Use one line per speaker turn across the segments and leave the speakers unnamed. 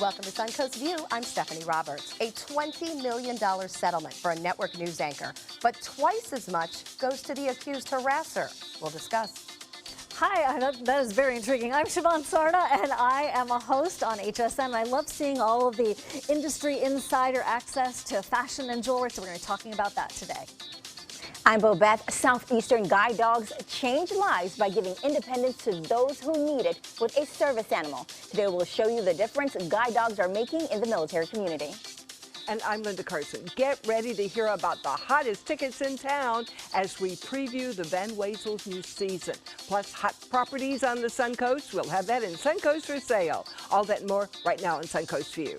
Welcome to Suncoast View. I'm Stephanie Roberts. A $20 million settlement for a network news anchor, but twice as much goes to the accused harasser. We'll discuss.
Hi, that is very intriguing. I'm Siobhan Sarna, and I am a host on HSN. I love seeing all of the industry insider access to fashion and jewelry, so we're going to be talking about that today.
I'm Bobeth. Southeastern guide dogs change lives by giving independence to those who need it with a service animal. Today we'll show you the difference guide dogs are making in the military community.
And I'm Linda Carson. Get ready to hear about the hottest tickets in town as we preview the Van Wezel's new season. Plus hot properties on the Suncoast. We'll have that in Suncoast for sale. All that and more right now in Suncoast View.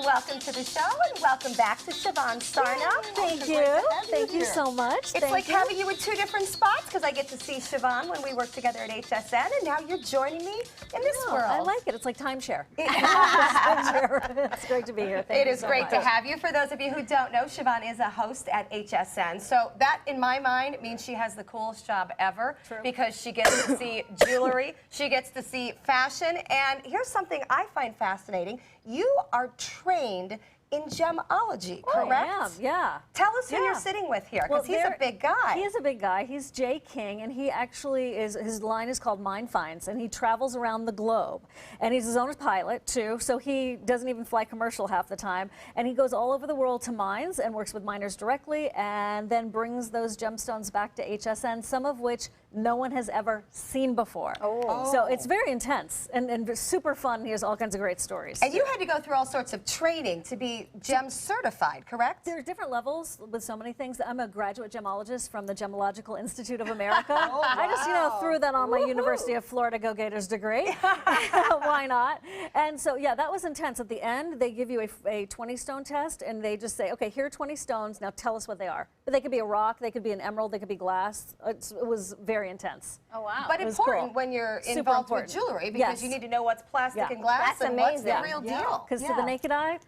Welcome to the show and welcome back to Siobhan Sarna.
Thank you. Thank you so much.
It's like having you in two different spots because I get to see Siobhan when we work together at HSN, and now you're joining me in this world.
I like it. It's like timeshare. It's great to be here.
It is great to have you. For those of you who don't know, Siobhan is a host at HSN. So that, in my mind, means she has the coolest job ever.
True.
Because she gets to see jewelry, she gets to see fashion, and here's something I find fascinating. You are trained in gemology, correct?
I am, yeah.
Tell us who you're sitting with here, because he's a big guy.
He is a big guy. He's Jay King, and he actually is, his line is called Mine Finds, and he travels around the globe. And he's his own pilot, too, so he doesn't even fly commercial half the time. And he goes all over the world to mines and works with miners directly, and then brings those gemstones back to HSN, some of which no one has ever seen before. So it's very intense and super fun. He has all kinds of great stories.
And you had to go through all sorts of training to be gem certified, correct?
There are different levels with so many things. I'm a graduate gemologist from the Gemological Institute of America. I just, threw that on my University of Florida Go Gators degree. Why not? And so, yeah, that was intense. At the end, they give you a 20-stone test, and they just say, okay, here are 20 stones. Now tell us what they are. But they could be a rock, they could be an emerald, they could be glass. It was very intense.
Oh, wow.
But important when you're involved with jewelry, because you need to know what's plastic and glass.
That's
and
amazing.
What's the real deal.
Because to the naked eye,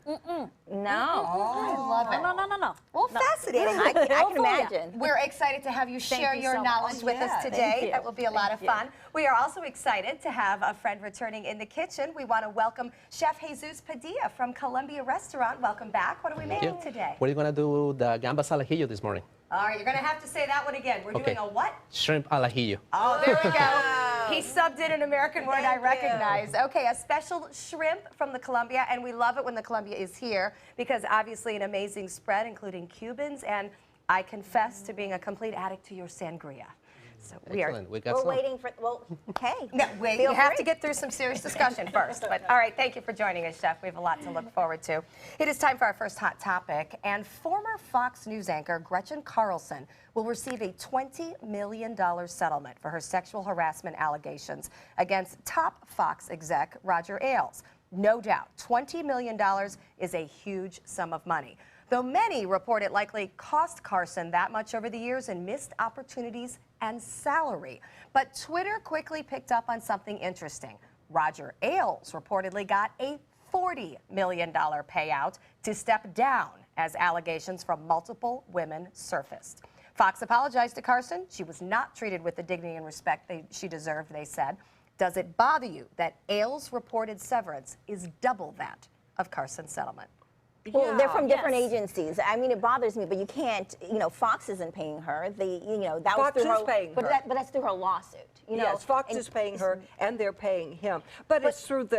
No.
I love it.
No.
Well, fascinating.
I can imagine.
We're excited to have you share your knowledge with us today. That will be a lot of fun. We are also excited to have a friend returning in the kitchen. We want to welcome Chef Jesus Padilla from Columbia Restaurant. Welcome back. What are we making today?
We're going to do the gambas al ajillo this morning.
All right, you're going to have to say that one again. We're doing a what?
Shrimp al ajillo.
Oh, there we go. He subbed in an American word I recognize. Okay, a special shrimp from the Columbia, and we love it when the Columbia is here because obviously an amazing spread, including Cubans, and I confess to being a complete addict to your sangria. So
Excellent.
We're waiting for, okay.
No, wait, you have to get through some serious discussion first. But all right, thank you for joining us, Chef. We have a lot to look forward to. It is time for our first hot topic, and former Fox News anchor Gretchen Carlson will receive a $20 million settlement for her sexual harassment allegations against top Fox exec Roger Ailes. No doubt, $20 million is a huge sum of money, though many report it likely cost Carson that much over the years in missed opportunities and salary. But Twitter quickly picked up on something interesting. Roger Ailes reportedly got a $40 million payout to step down as allegations from multiple women surfaced. Fox apologized to Carson. She was not treated with the dignity and respect she deserved, they said. Does it bother you that Ailes' reported severance is double that of Carson's settlement?
Well, they're from different agencies. I mean, it bothers me, but you can't, Fox isn't paying her. That
Fox
was through
is
her,
paying her.
But that's through her lawsuit.
Yes, Fox is paying her, and they're paying him. But it's through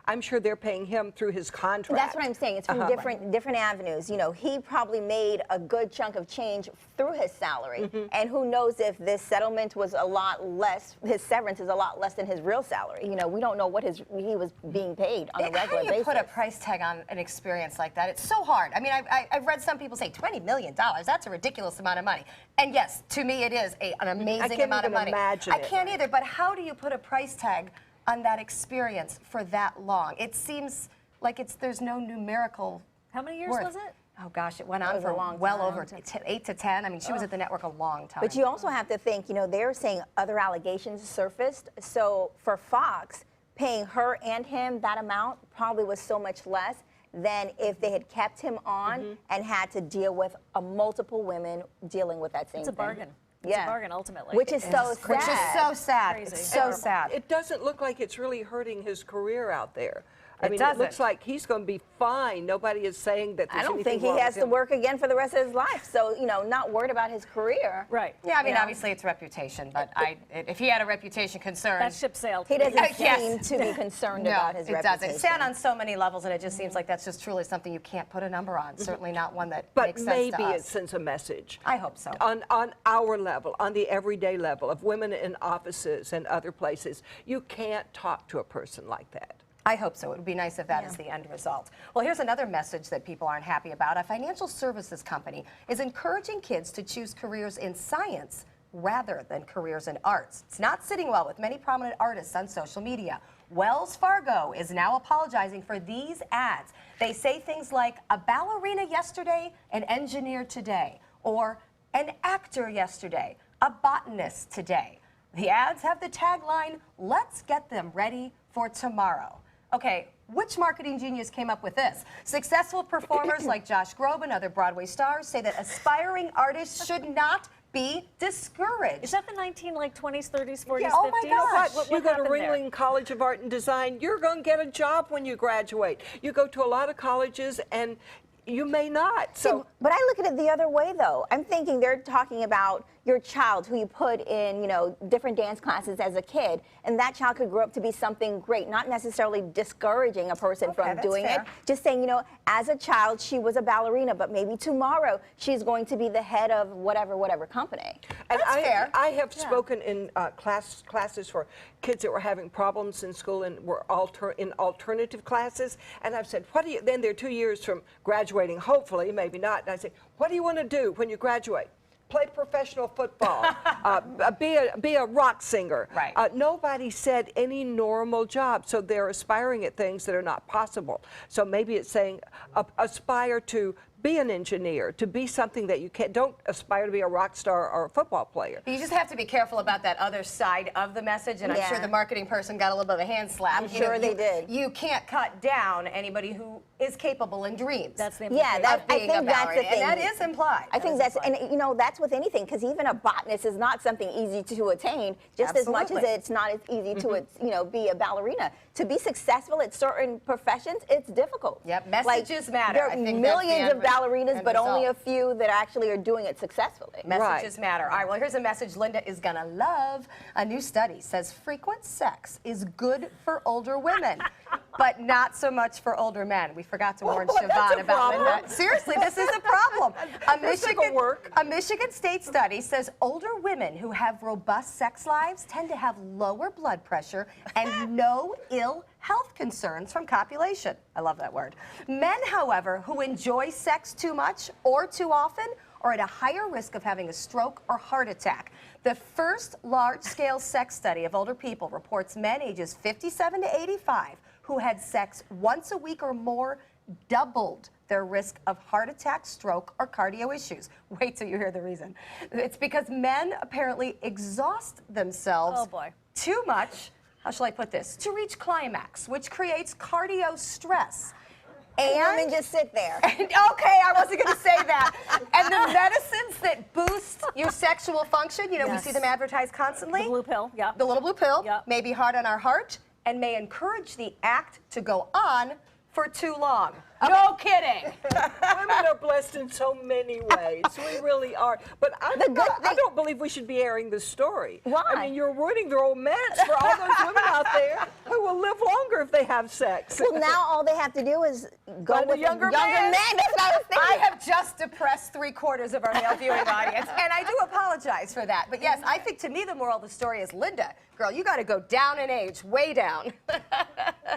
I'm sure they're paying him through his contract.
That's what I'm saying. It's from different avenues. He probably made a good chunk of change through his salary, and who knows if this settlement was a lot less. His severance is a lot less than his real salary. We don't know what he was being paid on a regular basis.
How do you put a price tag on an experience like that? It's so hard. I mean, I've read some people say $20 million. That's a ridiculous amount of money. And yes, to me, it is an amazing amount of money. I can't either. But how do you put a price tag on that experience for that long? It seems like there's no numerical.
How many years was it?
Oh gosh, it went on for well over 8 to 10. I mean, she was at the network a long time.
But you also have to think, they're saying other allegations surfaced. So for Fox, paying her and him that amount probably was so much less. than if they had kept him on and had to deal with multiple women dealing with that same
It's a
thing.
bargain. It's a bargain, ultimately.
Which is so sad.
Which is so sad.
Crazy.
It's so sad.
It doesn't look like it's really hurting his career out there. I
It
mean,
doesn't.
it looks like he's going to be fine. Nobody is saying that there's
I don't
anything
think he
wrong
has
with
to
him.
work again for the rest of his life. So, you know, not worried about his career.
Right.
Yeah, I mean,
Yeah.
obviously it's reputation, but if he had a reputation concern,
That ship sailed.
He doesn't
Yes.
seem to be concerned
no,
about his
it
reputation.
doesn't. Sad on so many levels, and it just seems like that's just truly something you can't put a number on. Certainly not one that
But
makes sense to
maybe
us.
it sends a message.
I hope so.
On our level, on the everyday level of women in offices and other places, you can't talk to a person like that.
I hope so. It would be nice if that is the end result. Well, here's another message that people aren't happy about. A financial services company is encouraging kids to choose careers in science rather than careers in arts. It's not sitting well with many prominent artists on social media. Wells Fargo is now apologizing for these ads. They say things like, a ballerina yesterday, an engineer today, or an actor yesterday, a botanist today. The ads have the tagline, let's get them ready for tomorrow. Okay, which marketing genius came up with this? Successful performers like Josh Groban and other Broadway stars say that aspiring artists should not be discouraged.
Is that the 20s, 30s, 40s,
Yeah.
50s?
Oh my gosh.
What
You go to
happened there?
Ringling College of Art and Design, you're going to get a job when you graduate. You go to a lot of colleges and you may not. So
But I look at it the other way, though. I'm thinking they're talking about your child who you put in, you know, different dance classes as a kid, and that child could grow up to be something great, not necessarily discouraging a person
Okay,
from
that's
doing
fair.
it. Just saying, you know, as a child, she was a ballerina, but maybe tomorrow she's going to be the head of whatever company.
And
That's fair.
I have spoken in classes for kids that were having problems in school and were in alternative classes. And I've said, what do you, then they're 2 years from graduating, hopefully, maybe not. And I say, what do you want to do when you graduate? Play professional football, be a rock singer.
Right.
Nobody said any normal job, so they're aspiring at things that are not possible. So maybe it's saying aspire to be an engineer, to be something that you can't. Don't aspire to be a rock star or a football player.
You just have to be careful about that other side of the message, and I'm sure
Yeah.
the marketing person got a little bit of a hand slap.
I'm sure they did.
You can't cut down anybody who is capable and dreams.
That's the
Yeah,
implication.
that,
of
I
being a
think that's the
ballerina,
thing.
and that is implied.
I think
That is
that's,
implied.
and you know, that's with anything, because even a botanist is not something easy to attain, just as much as
Absolutely.
it's not as easy to, you know, be a ballerina. To be successful at certain professions, it's difficult.
Yep, messages matter.
There are
I think that's the
millions of
end
ballerinas, but only a
result.
few that actually are doing it successfully.
Messages matter. All right, well, here's a message Linda is going to love. A new study says frequent sex is good for older women, but not so much for older men. We forgot to warn
Well, that's
Siobhan
a
about
problem.
Linda. Seriously, this is a problem.
work.
A Michigan State study says older women who have robust sex lives tend to have lower blood pressure and no ill health concerns from copulation. I love that word. Men, however, who enjoy sex too much or too often are at a higher risk of having a stroke or heart attack. The first large-scale sex study of older people reports men ages 57 to 85 who had sex once a week or more doubled their risk of heart attack, stroke, or cardio issues. Wait till you hear the reason. It's because men apparently exhaust themselves
Oh, boy.
too much, how shall I put this, to reach climax, which creates cardio stress.
And women just sit there.
Okay, I wasn't going to say that. And the medicines that boost your sexual function, you know,
Yes.
we see them advertised constantly.
The blue pill, yeah.
The little blue pill
Yeah.
may be hard on our heart and may encourage the act to go on for too long. No kidding.
Women are blessed in so many ways. We really are. But I don't believe we should be airing this story.
Why?
I mean, you're ruining the romance for all those women out there who will live longer if they have sex.
Well, now all they have to do is go
Find a
with
younger
younger
man.
men. That's what I was thinking.
I have just depressed 3/4 of our male viewing audience, and I do apologize for that. But yes, I think to me the moral of the story is, Linda, girl, you got to go down in age, way down.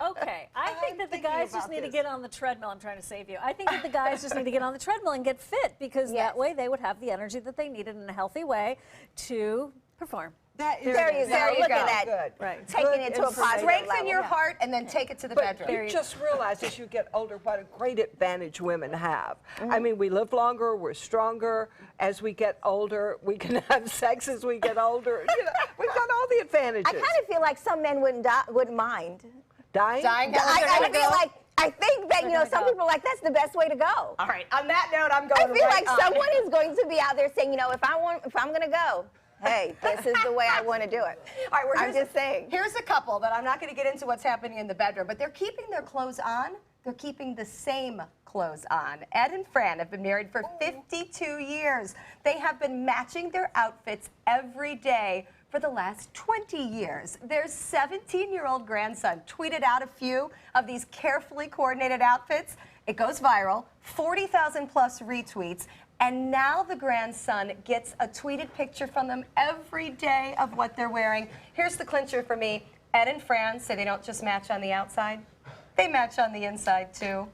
Okay, I think that the
thinking
guys just
about
need to
this.
get on the treadmill. I'm trying to save you. I think that the guys just need to get on the treadmill and get fit, because
Yes.
that way they would have the energy that they needed in a healthy way to perform.
That is
There you go. Look
go.
at that.
good.
Right.
Taking
Good
it to a
information.
positive
Strengthen
level.
your heart and then take it to the
But
bedroom.
you just realize as you get older what a great advantage women have. I mean, we live longer, we're stronger. As we get older, we can have sex as we get older. You know, we've got all the advantages.
I kind of feel like some men wouldn't mind.
Dying?
Dying?
I feel like I think that, some people are like, that's the best way to go.
All right, on that note, I'm
I
going
feel
right
like
on.
someone is going to be out there saying, if I'm going to go, hey, this is the way I want to do it.
All right,
I'm just saying.
Here's a couple that I'm not going to get into what's happening in the bedroom, but they're keeping their clothes on. They're keeping the same clothes on. Ed and Fran have been married for 52 years. They have been matching their outfits every day for the last 20 years. Their 17-year-old grandson tweeted out a few of these carefully coordinated outfits. It goes viral, 40,000 plus retweets, and now the grandson gets a tweeted picture from them every day of what they're wearing. Here's the clincher for me. Ed and Fran say they don't just match on the outside, they match on the inside too.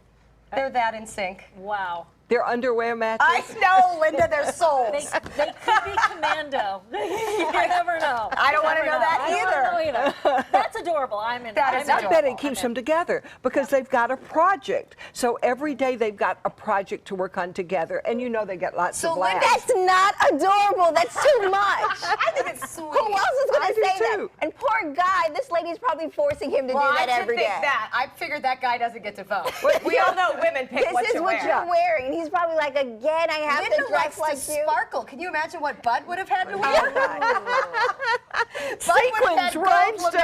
They're that in sync.
Wow.
Their underwear matches.
I know, Linda, they're souls.
They could be commando. You never know.
I don't want to know that
I don't wanna know either. That's adorable. I'm in.
That is
I bet it
adorable.
keeps them together because they've got a project. So every day they've got a project to work on together, and they get lots of laughs.
That's not adorable. That's too much.
I think it's sweet.
Who else is going
I
to
do
say
too.
that? And poor guy, this lady's probably forcing him to do that every day.
I figured that guy doesn't get to vote. We all know women pick
This
what
is
you
what
wear.
you're wearing. And he's probably like, again, I have
Linda
to dress
likes
like
to
you.
sparkle. Can you imagine what Bud would have had to wear?
Sequins, rhinestones.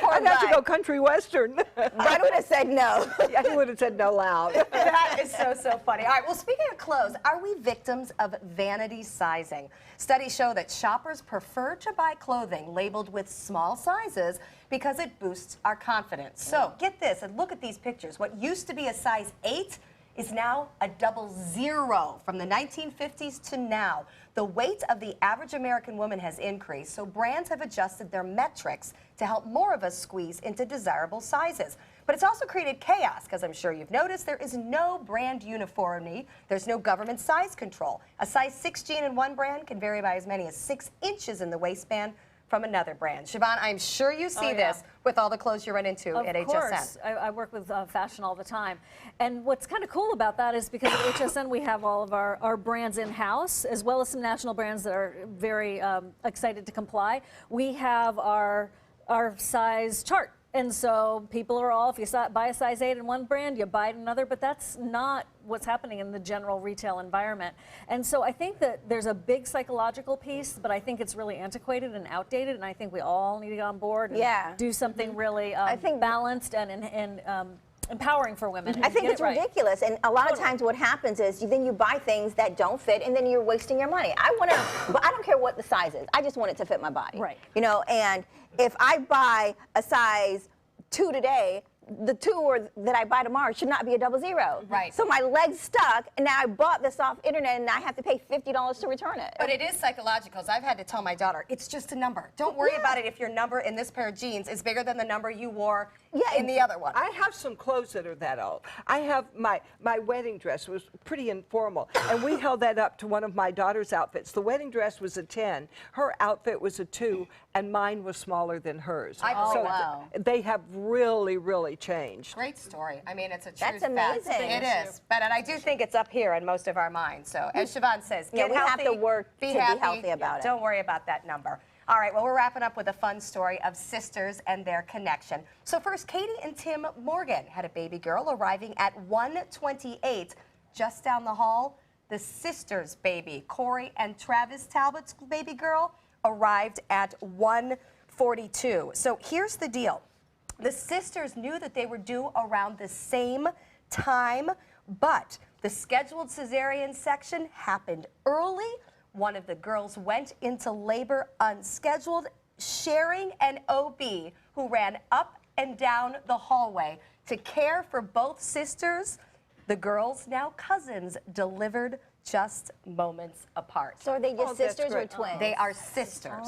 I'd have to go country western.
Bud would have said no.
Yeah, he would have said no loud.
That is so funny. All right, well, speaking of clothes, are we victims of vanity sizing? Studies show that shoppers prefer to buy clothing labeled with small sizes because it boosts our confidence. So get this and look at these pictures. What used to be a size 8 is now a 00 from the 1950s to now. The weight of the average American woman has increased, so brands have adjusted their metrics to help more of us squeeze into desirable sizes. But it's also created chaos, because I'm sure you've noticed there is no brand uniformity. There's no government size control. A size 6 jean in one brand can vary by as many as 6 inches in the waistband from another brand. Siobhan, I'm sure you see this with all the clothes you run into at HSN.
Of course. I work with fashion all the time. And what's kind of cool about that is because at HSN we have all of our brands in-house, as well as some national brands that are very excited to comply. We have our size chart. And so people are all, if you buy a size 8 in one brand, you buy it in another, but that's not what's happening in the general retail environment. And so I think that there's a big psychological piece, but I think it's really antiquated and outdated, and I think we all need to get on board and do something really balanced and empowering for women.
I think it's ridiculous, and a lot of times what happens is then you buy things that don't fit, and then you're wasting your money. But I don't care what the size is. I just want it to fit my body.
Right.
And if I buy a size 2 today, the 2 that I buy tomorrow should not be a 00.
Right.
So my leg's stuck, and now I bought this off internet, and I have to pay $50 to return it.
But it is psychological, because I've had to tell my daughter, it's just a number. Don't worry about it if your number in this pair of jeans is bigger than the number you wore in the other one.
I have some clothes that are that old. I have my wedding dress was pretty informal, and we held that up to one of my daughter's outfits. The wedding dress was a 10, her outfit was a 2, and mine was smaller than hers.
wow.
They have really changed.
Great story. I mean, it's a true
That's
fact.
amazing.
It is. But and I do think it's up here in most of our minds. So as Siobhan says, get
we have
healthy,
to work
be
to be
happy.
healthy about it.
Don't worry about that number. All right, well, we're wrapping up with a fun story of sisters and their connection. So first, Katie and Tim Morgan had a baby girl arriving at 1:28 just down the hall. The sisters' baby, Corey and Travis Talbot's baby girl, arrived at 1:42. So here's the deal. The sisters knew that they were due around the same time, but the scheduled cesarean section happened early. One of the girls went into labor unscheduled, sharing an OB who ran up and down the hallway to care for both sisters. The girls, now cousins, delivered just moments apart.
So are they just sisters or
great.
twins?
They are sisters.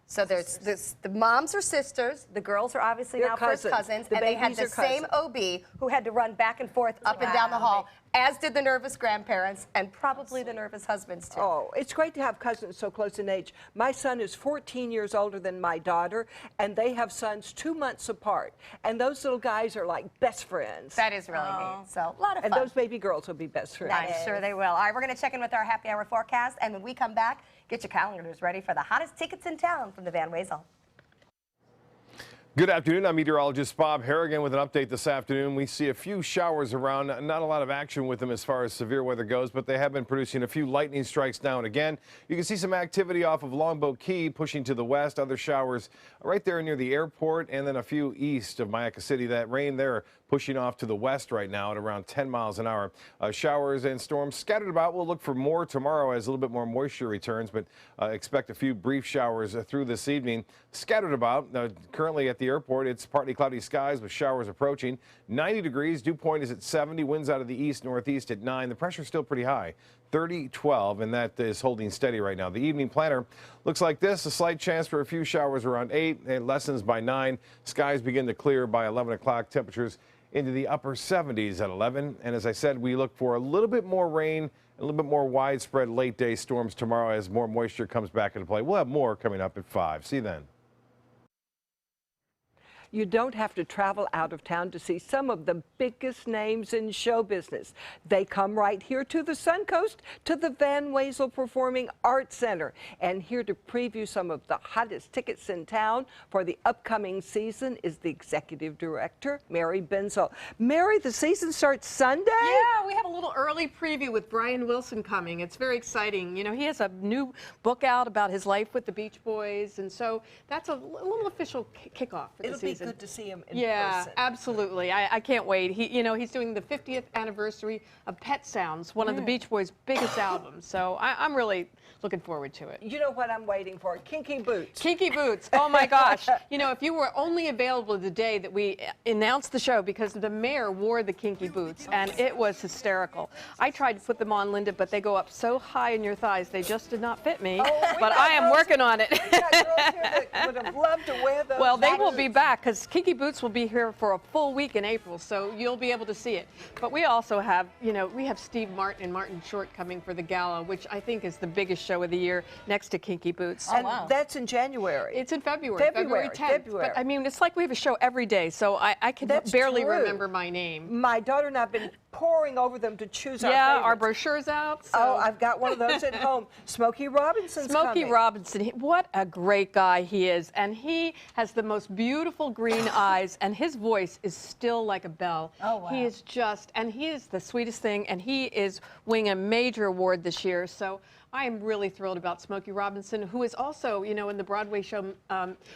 So there's the moms are sisters. The girls are obviously
They're
now
cousins.
first cousins,
The
and they had
babies
the
are
same
cousins.
OB who had to run back and forth up and down the hall, as did the nervous grandparents and probably the nervous husbands too.
Oh, it's great to have cousins so close in age. My son is 14 years older than my daughter, and they have sons 2 months apart. And those little guys are like best friends.
That is really neat. So a lot of fun.
And those baby girls will be best friends.
I'm sure they will. All right, we're going to check in with our happy hour forecast, and when we come back, get your calendars ready for the hottest tickets in town from the Van Wezel.
Good afternoon. I'm meteorologist Bob Harrigan with an update this afternoon. We see a few showers around, not a lot of action with them as far as severe weather goes, but they have been producing a few lightning strikes now and again. You can see some activity off of Longboat Key pushing to the west, other showers right there near the airport, and then a few east of Mayaca City. That rain there pushing off to the west right now at around 10 miles an hour. Showers and storms scattered about. We'll look for more tomorrow as a little bit more moisture returns, but expect a few brief showers through this evening. Scattered about. Currently at the airport, it's partly cloudy skies with showers approaching. 90 degrees. Dew point is at 70. Winds out of the east northeast at 9. The pressure's still pretty high. 30-12, and that is holding steady right now. The evening planner looks like this. A slight chance for a few showers around 8. It lessens by 9. Skies begin to clear by 11 o'clock. Temperatures into the upper 70s at 11. And as I said, we look for a little bit more rain, a little bit more widespread late day storms tomorrow as more moisture comes back into play. We'll have more coming up at 5. See you then.
You don't have to travel out of town to see some of the biggest names in show business. They come right here to the Suncoast, to the Van Wezel Performing Arts Center. And here to preview some of the hottest tickets in town for the upcoming season is the executive director, Mary Benzel. Mary, the season starts Sunday?
Yeah, we have a little early preview with Brian Wilson coming. It's very exciting. You know, he has a new book out about his life with the Beach Boys, and so that's a little official kickoff for the season.
Good to see him in
person.
person.
Absolutely. I can't wait. He's doing the 50th anniversary of Pet Sounds, one of the Beach Boys' biggest albums. So I'm really looking forward to it.
You know what I'm waiting for? Kinky Boots.
Kinky Boots. Oh my gosh. You know, if you were only available the day that we announced the show, because the mayor wore the Kinky Boots and it was hysterical. I tried to put them on, Linda, but they go up so high in your thighs they just did not fit me. But I am working on it.
We got girls here that would have loved to wear those.
Well, they will be back because Kinky Boots will be here for a full week in April, so you'll be able to see it. But we also have, we have Steve Martin and Martin Short coming for the gala, which I think is the biggest show of the year next to Kinky Boots.
And that's in January.
It's in February 10th. But I mean, it's like we have a show every day, so I can barely remember my name.
My daughter and I have been poring over them to choose our
Yeah,
favorites.
our brochure's out. So.
Oh, I've got one of those at home. Smokey Robinson's coming.
Robinson, what a great guy he is. And he has the most beautiful green eyes, and his voice is still like a bell.
Oh, wow.
He is he is the sweetest thing, and he is winning a major award this year. So I am really thrilled about Smokey Robinson, who is also, in the Broadway show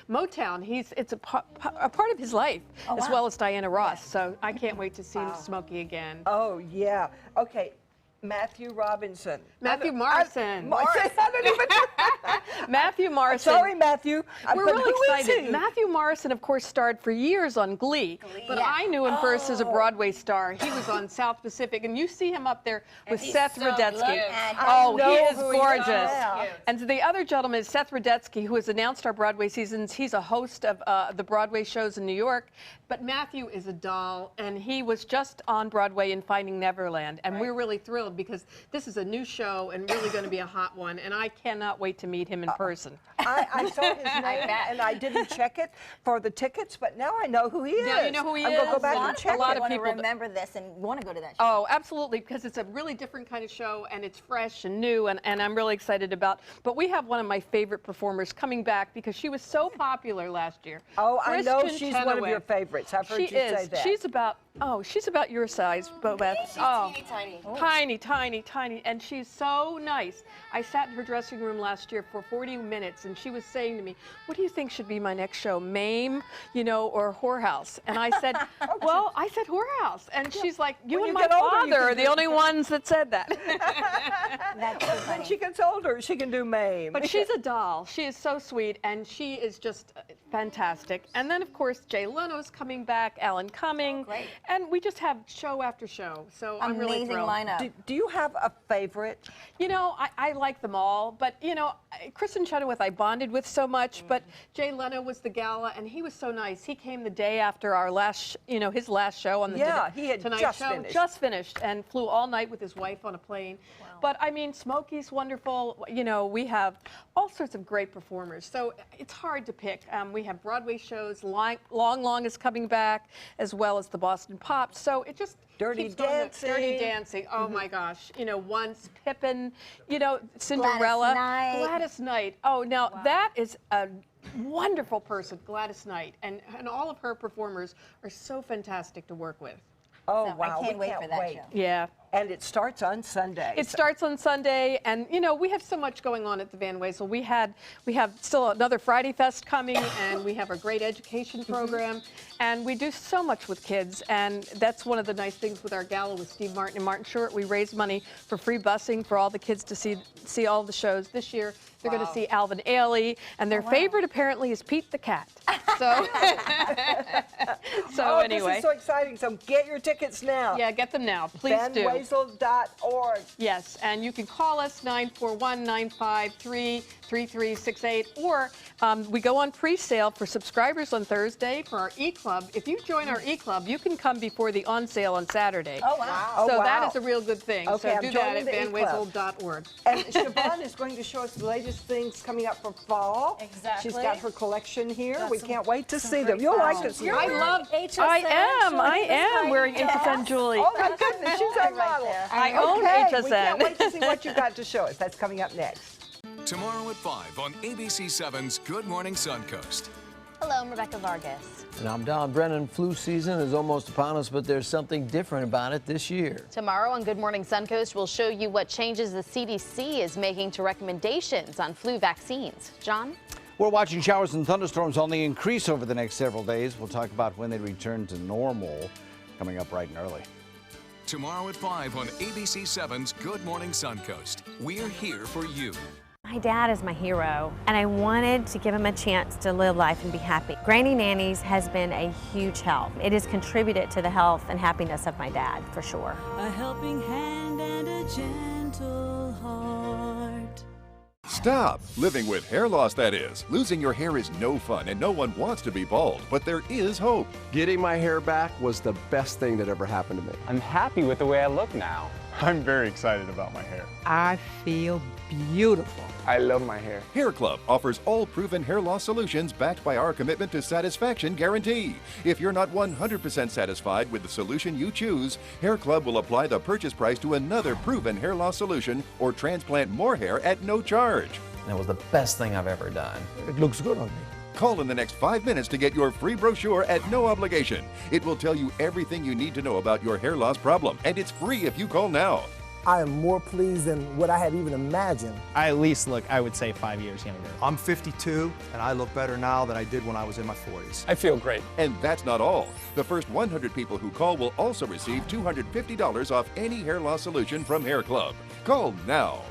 Motown. It's a part of his life, as well as Diana Ross. So I can't wait to see Smokey again.
Oh, yeah. Okay. Matthew Robinson.
Matthew Morrison. Matthew Morrison.
Sorry, Matthew.
We're really excited. Matthew Morrison, of course, starred for years on Glee, but I knew him first as a Broadway star. He was on South Pacific, and you see him up there with Seth Rudetsky. Oh, he is gorgeous. And the other gentleman is Seth Rudetsky, who has announced our Broadway seasons. He's a host of the Broadway shows in New York, but Matthew is a doll, and he was just on Broadway in Finding Neverland, and we're really thrilled because this is a new show and really going to be a hot one, and I cannot wait to meet him in person.
I saw his name and I didn't check it for the tickets, but now I know who he is.
Now you know who he is.
I'm
going to go back and check
A lot
it.
of people remember this and want to go to that show.
Oh, absolutely, because it's a really different kind of show, and it's fresh and new, and I'm really excited about. But we have one of my favorite performers coming back because she was so popular last year.
Oh, I know
Kristen
she's one of
Chenoweth.
your favorites. I've heard
She
you say
is.
that.
She's about your size, Bobette. Oh,
Tiny.
tiny, and she's so nice. I sat in her dressing room last year for 40 minutes, and she was saying to me, "What do you think should be my next show, Mame, or Whorehouse?" And I said, "Well, I said Whorehouse," and she's like, "You and my father are the only ones that said that."
That's so funny.
When she gets older, she can do Mame.
But she's a doll. She is so sweet, and she is just fantastic. And then, of course, Jay Leno's coming back, Alan Cumming, and we just have show after show. So I'm really
Amazing
thrilled.
lineup.
Do you have a favorite?
I like them all, but Kristen Chenoweth I bonded with so much, but Jay Leno was the gala, and he was so nice. He came the day after our last, his last show on the
he had
Tonight
just
Show,
finished.
just finished, and flew all night with his wife on a plane. Wow. But I mean, Smokey's wonderful. We have all sorts of great performers, so it's hard to pick. We have Broadway shows. Long is coming back, as well as the Boston Pops. So it just
Dirty
keeps going.
Dancing.
Dirty Dancing. Oh my gosh. Once Pippin. Cinderella.
Gladys Knight.
Gladys Knight. Oh, now that is a wonderful person, Gladys Knight, and all of her performers are so fantastic to work with.
Oh,
So
wow.
I can't
we
wait for that show.
Yeah.
And it starts on Sunday.
It starts on Sunday, and you know we have so much going on at the Van Wezel. We have still another Friday Fest coming, and we have a great education program, and we do so much with kids. And that's one of the nice things with our gala with Steve Martin and Martin Short. We raise money for free busing for all the kids to see all the shows. This year they're going to see Alvin Ailey, and their favorite apparently is Pete the Cat. So,
Oh,
anyway,
this is so exciting. So get your tickets now.
yeah, get them now, please do.
VanWezel.org.
Yes, and you can call us 941-953-3368, or we go on pre-sale for subscribers on Thursday for our e-club. If you join our e-club, you can come before the on-sale on Saturday.
Oh, wow.
Oh,
So
wow.
that is a real good thing.
Okay,
So
I'm
do that
joining
at
the e-club.
vanwezel.org.
And Siobhan is going to show us the latest things coming up for fall.
Exactly.
She's got her collection here.
Got
we
some-
can't wait to
some
see them.
great
You'll like
fall.
this.
You're
I
wearing
love
HSN.
I
Showing
am
this
wearing
right
HSN Julie.
Oh my goodness, she's our model.
I own
Okay,
HSN.
we can't wait to see what you've got to show us. That's coming up next.
Tomorrow at 5 on ABC 7's Good Morning Suncoast.
Hello, I'm Rebecca Vargas.
And I'm Don Brennan. Flu season is almost upon us, but there's something different about it this year.
Tomorrow on Good Morning Suncoast, we'll show you what changes the CDC is making to recommendations on flu vaccines. John?
We're watching showers and thunderstorms on the increase over the next several days. We'll talk about when they return to normal coming up bright and early.
Tomorrow at 5 on ABC 7's Good Morning Suncoast. We're here for you.
My dad is my hero, and I wanted to give him a chance to live life and be happy. Granny Nannies has been a huge help. It has contributed to the health and happiness of my dad, for sure.
A helping hand and a gentle heart.
Stop living with hair loss, that is. Losing your hair is no fun, and no one wants to be bald, but there is hope.
Getting my hair back was the best thing that ever happened to me.
I'm happy with the way I look now. I'm very excited about my hair.
I feel beautiful.
I love my hair.
Hair Club offers all proven hair loss solutions backed by our commitment to satisfaction guarantee. If you're not 100% satisfied with the solution you choose, Hair Club will apply the purchase price to another proven hair loss solution or transplant more hair at no charge.
That was the best thing I've ever done.
It looks good on me.
Call in the next 5 minutes to get your free brochure at no obligation. It will tell you everything you need to know about your hair loss problem, and it's free if you call now.
I am more pleased than what I had even imagined.
I at least look, I would say, 5 years younger.
I'm 52, and I look better now than I did when I was in my 40s.
I feel great.
And that's not all. The first 100 people who call will also receive $250 off any hair loss solution from Hair Club. Call now.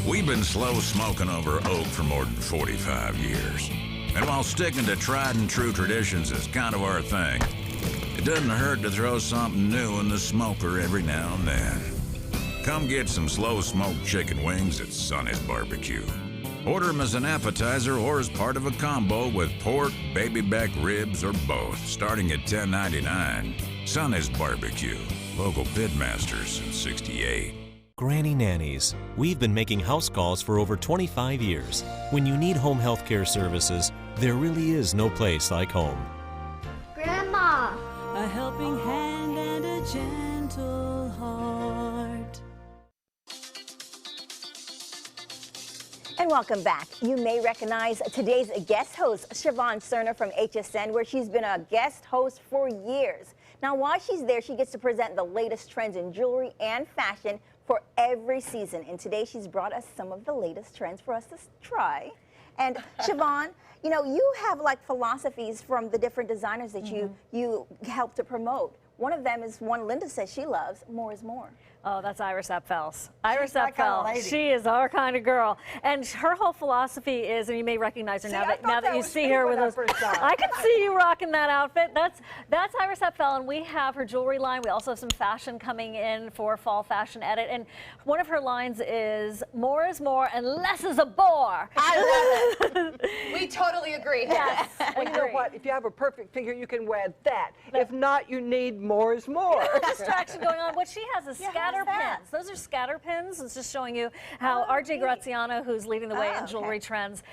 We've been slow smoking over oak for more than 45 years. And while sticking to tried and true traditions is kind of our thing, it doesn't hurt to throw something new in the smoker every now and then. Come get some slow smoked chicken wings at Sonny's Barbecue. Order them as an appetizer or as part of a combo with pork, baby back ribs, or both, starting at $10.99. Sonny's Barbecue, local pitmasters since '68.
Granny Nannies. We've been making house calls for over 25 years. When you need home health care services, there really is no place like home.
Grandma! A helping hand and a gentle heart.
And welcome back. You may recognize today's guest host, Siobhan Cerner from HSN, where she's been a guest host for years. Now, while she's there, she gets to present the latest trends in jewelry and fashion for every season. And today she's brought us some of the latest trends for us to try. And Siobhan, you know, you have like philosophies from the different designers that you help to promote. One of them is one Linda says she loves, more is more.
Oh, that's Iris Apfels. Iris
that kind of
Apfel,
lady.
she is our kind of girl. And her whole philosophy is, and you may recognize her now that you see her with those. I can see you rocking that outfit. That's Iris Apfel, and we have her jewelry line. We also have some fashion coming in for fall fashion edit. And one of her lines is, more is more and less is a bore.
I love it. We totally agree.
Yes,
Well, you know what? If you have a perfect figure, you can wear that. If not, you need more is more.
Distraction going on. What she has is scatter pins. Those are scatter pins. It's just showing you how RJ Graziano, who's leading the way in jewelry trends,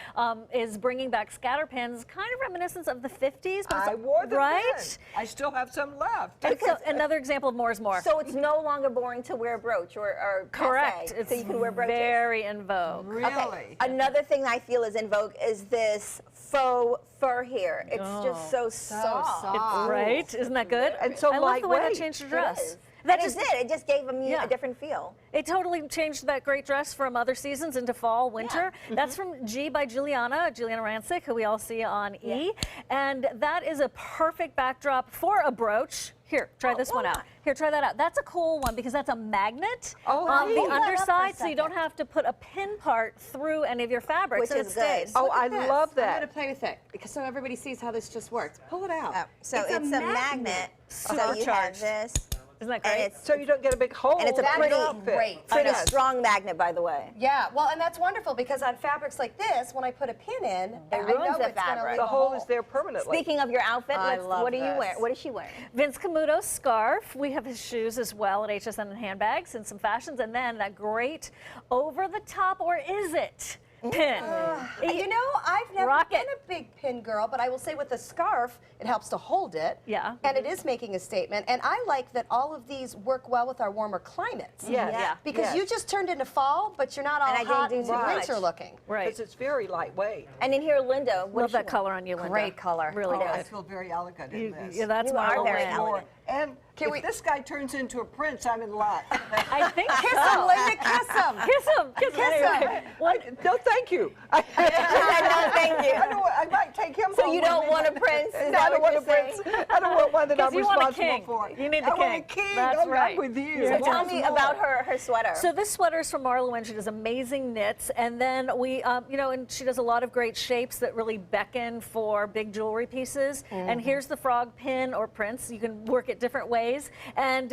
is bringing back scatter pins, kind of reminiscent of the 50s. But
I wore them
right?
then. I still have some left.
So another example of more is more.
So it's no longer boring to wear a brooch or
correct.
It's so you can wear brooches.
Very in vogue.
Really?
Okay. Another thing I feel is in vogue is this faux fur hair. It's just so soft.
It's right? Isn't that good?
And so
I love the way that
lightweight.
changed your dress.
It is.
That
And it just gave me a different feel.
It totally changed that great dress from other seasons into fall, winter.
Yeah.
That's from G by Juliana Rancic, who we all see on E. And that is a perfect backdrop for a brooch. Here, try this one out. Here, try that out. That's a cool one because that's a magnet on the underside, so you don't have to put a pin part through any of your fabrics.
Which is
good.
Oh, I love that.
I'm going to play with it because so everybody sees how this just works. Pull it out.
So it's a magnet. So you have this.
Isn't that great?
So you don't get a big hole.
And it's a pretty strong magnet, by the way.
Yeah, well, and that's wonderful because on fabrics like this, when I put a pin in,
It ruins the
it's gonna
fabric.
leave
The
a
hole is there permanently.
Speaking of your outfit,
I love
what are you
this.
wearing? What is she wearing?
Vince Camuto's scarf. We have his shoes as well at HSN and handbags and some fashions. And then that great over the top, or is it? Pin.
You know, I've never been a big pin girl, but I will say with the scarf, it helps to hold it.
Yeah.
And it is making a statement. And I like that all of these work well with our warmer climates.
Yeah.
Because you just turned into fall, but you're not all
And I
hot
didn't
and
do
winter
much.
looking.
Right.
Because it's very lightweight.
And in here, Linda, what
Love
is she
that color on you, Linda.
Great color.
Really
I
good.
feel very elegant in this.
Yeah, that's
You are
Marla
very
Wynn.
elegant.
And if this guy turns into a prince, I'm in luck.
I think
Kiss
so.
him, Linda, kiss him.
Kiss him. Kiss him.
No, thank you.
No, thank you.
I might take him
So
home
you
with
don't
me.
want a prince? Is
No, I
that
don't
what
want a
you're
prince.
saying?
I don't want one that I'm
Because you want a
responsible
king.
for.
You need the
I want a
king.
king.
That's
I'm
right.
with you.
So
Once
tell me
more.
about her sweater.
So this sweater is from Marla Wynn. She does amazing knits, and then we, and she does a lot of great shapes that really beckon for big jewelry pieces. And here's the frog pin or prince. You can work it different ways. And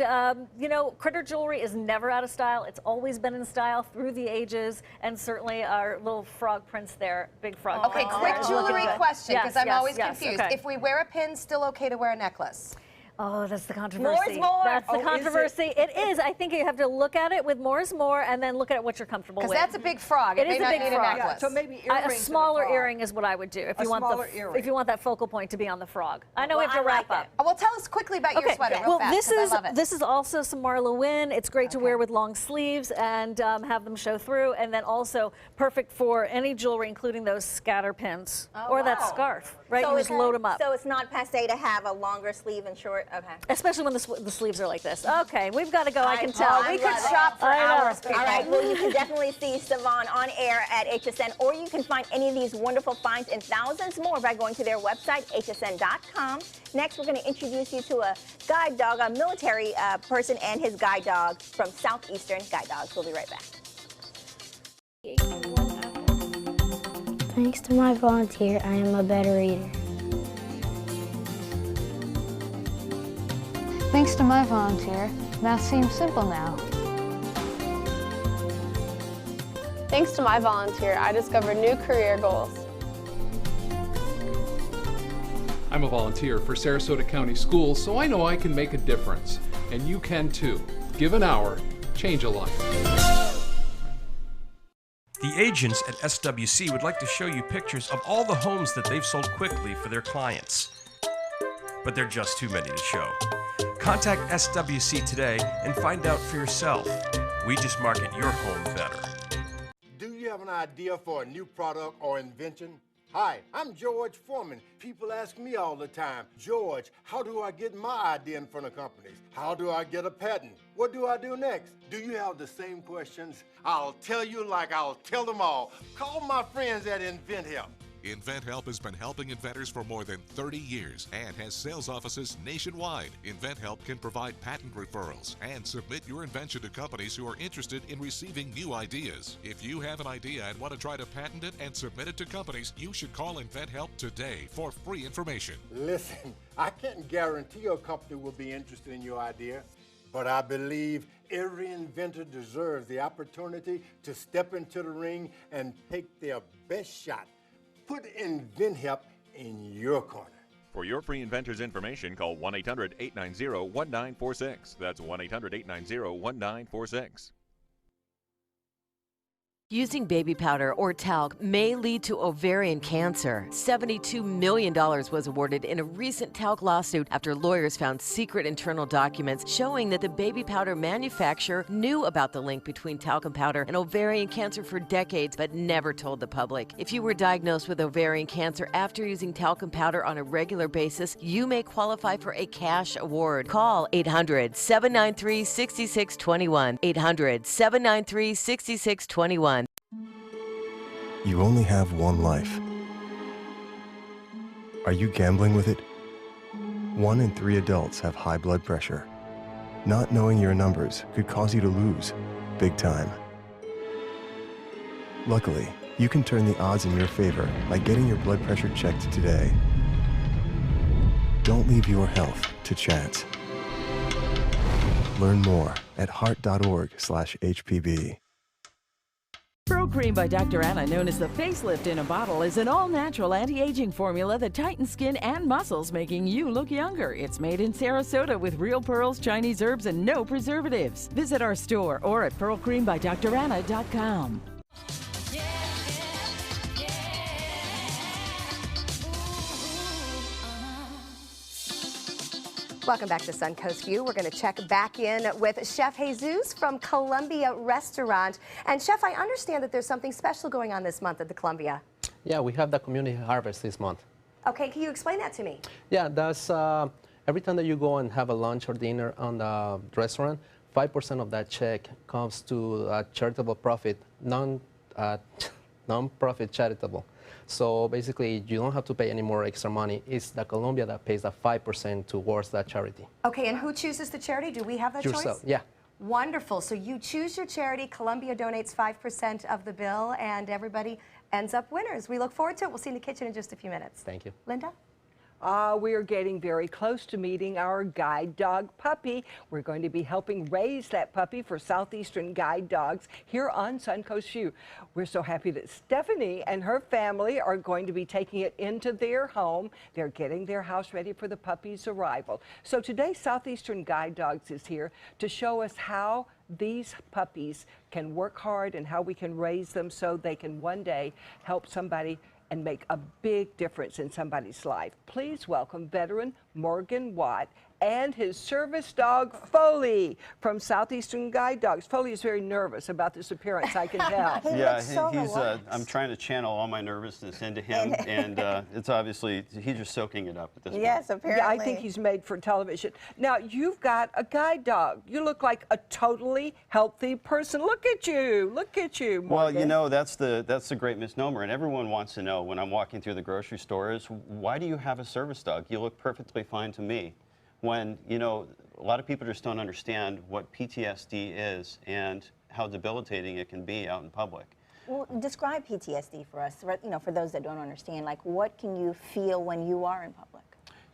critter jewelry is never out of style. It's always been in style through the ages, and certainly our little frog prince there, big frog.
Okay,
prince
quick
there.
jewelry question, because I'm always
yes,
confused.
okay.
If we wear a pin, still okay to wear a necklace?
Oh, that's the controversy.
More is more.
That's the
Oh, is it?
controversy. It is. I think you have to look at it with more is more, and then look at what you're comfortable with.
Because that's a big frog.
It
may
is a
not
big
need
frog.
a necklace.
So maybe
A
earrings.
smaller earring is what I would do if
A
you want
smaller earring.
if you want that focal point to be on the frog. I know we have to
I
wrap
like
up.
Well, tell us quickly about your sweater real
well,
fast,
this
'cause I
is
love it.
this is also some Marla Wynn. It's great to wear with long sleeves and have them show through, and then also perfect for any jewelry, including those scatter pins or that scarf. Right,
So
you just load them up.
So it's not passe to have a longer sleeve and short. Okay.
Especially when the sleeves are like this. Okay, we've got to go. I can tell.
We
could shop for hours, people.
All right, well, you can definitely see Savon on air at HSN, or you can find any of these wonderful finds and thousands more by going to their website, hsn.com. Next, we're going to introduce you to a guide dog, a military person and his guide dog from Southeastern Guide Dogs. We'll be right back.
Thanks to my volunteer, I am a better reader.
Thanks to my volunteer, math seems simple now.
Thanks to my volunteer, I discovered new career goals.
I'm a volunteer for Sarasota County Schools, so I know I can make a difference. And you can too. Give an hour, change a life.
The agents at SWC would like to show you pictures of all the homes that they've sold quickly for their clients. But they're just too many to show. Contact SWC today and find out for yourself. We just market your home better.
Do you have an idea for a new product or invention? Hi, I'm George Foreman. People ask me all the time, George, how do I get my idea in front of companies? How do I get a patent? What do I do next? Do you have the same questions? I'll tell you like I'll tell them all. Call my friends at InventHelp.
InventHelp has been helping inventors for more than 30 years and has sales offices nationwide. InventHelp can provide patent referrals and submit your invention to companies who are interested in receiving new ideas. If you have an idea and want to try to patent it and submit it to companies, you should call InventHelp today for free information.
Listen, I can't guarantee a company will be interested in your idea, but I believe every inventor deserves the opportunity to step into the ring and take their best shot. Put InventHelp in your corner.
For
For your free inventor's information, call 1-800-890-1946. That's 1-800-890-1946.
Using baby powder or talc may lead to ovarian cancer. $72 million was awarded in a recent talc lawsuit after lawyers found secret internal documents showing that the baby powder manufacturer knew about the link between talcum powder and ovarian cancer for decades but never told the public. If you were diagnosed with ovarian cancer after using talcum powder on a regular basis, you may qualify for a cash award. Call 800-793-6621. 800-793-6621.
You only have one life. Are you gambling with it? 1 in 3 adults have high blood pressure. Not knowing your numbers could cause you to lose, big time. Luckily, you can turn the odds in your favor by getting your blood pressure checked today. Don't leave your health to chance. Learn more at heart.org/HPV.
Pro Cream by Dr. Anna, known as the facelift in a bottle, is an all-natural anti-aging formula that tightens skin and muscles, making you look younger. It's made in Sarasota with real pearls, Chinese herbs, and no preservatives. Visit our store or at pearlcreambydranna.com.
Welcome back to Suncoast View. We're going to check back in with Chef Jesus from Columbia Restaurant. And Chef, I understand that there's something special going on this month at the Columbia.
Yeah, we have the community harvest this month.
Okay, can you explain that to me?
Yeah, that's every time that you go and have a lunch or dinner on the restaurant, 5% of that check comes to a charitable profit, non-profit charitable. So basically, you don't have to pay any more extra money. It's the Columbia that pays the 5% towards that charity.
Okay, and who chooses the charity? Do we have that
Yourself,
choice?
yeah.
Wonderful. So you choose your charity. Columbia donates 5% of the bill, and everybody ends up winners. We look forward to it. We'll see you in the kitchen in just a few minutes.
Thank you.
Linda?
We are getting very close to meeting our guide dog puppy. We're going to be helping raise that puppy for Southeastern Guide Dogs here on Suncoast View. We're so happy that Stephanie and her family are going to be taking it into their home. They're getting their house ready for the puppy's arrival. So today, Southeastern Guide Dogs is here to show us how these puppies can work hard and how we can raise them so they can one day help somebody and make a big difference in somebody's life. Please welcome veteran Morgan Watt and his service dog, Foley, from Southeastern Guide Dogs. Foley is very nervous about this appearance, I can tell.
Yeah, I'm trying to channel all my nervousness into him, and it's obviously, he's just soaking it up at this point.
Yes, apparently.
Yeah, I think he's made for television. Now, you've got a guide dog. You look like a totally healthy person. Look at you, Morgan.
Well, you know, that's the great misnomer, and everyone wants to know when I'm walking through the grocery stores, why do you have a service dog? You look perfectly fine to me. When, you know, a lot of people just don't understand what PTSD is and how debilitating it can be out in public.
Well, describe PTSD for us, you know, for those that don't understand. Like, what can you feel when you are in public?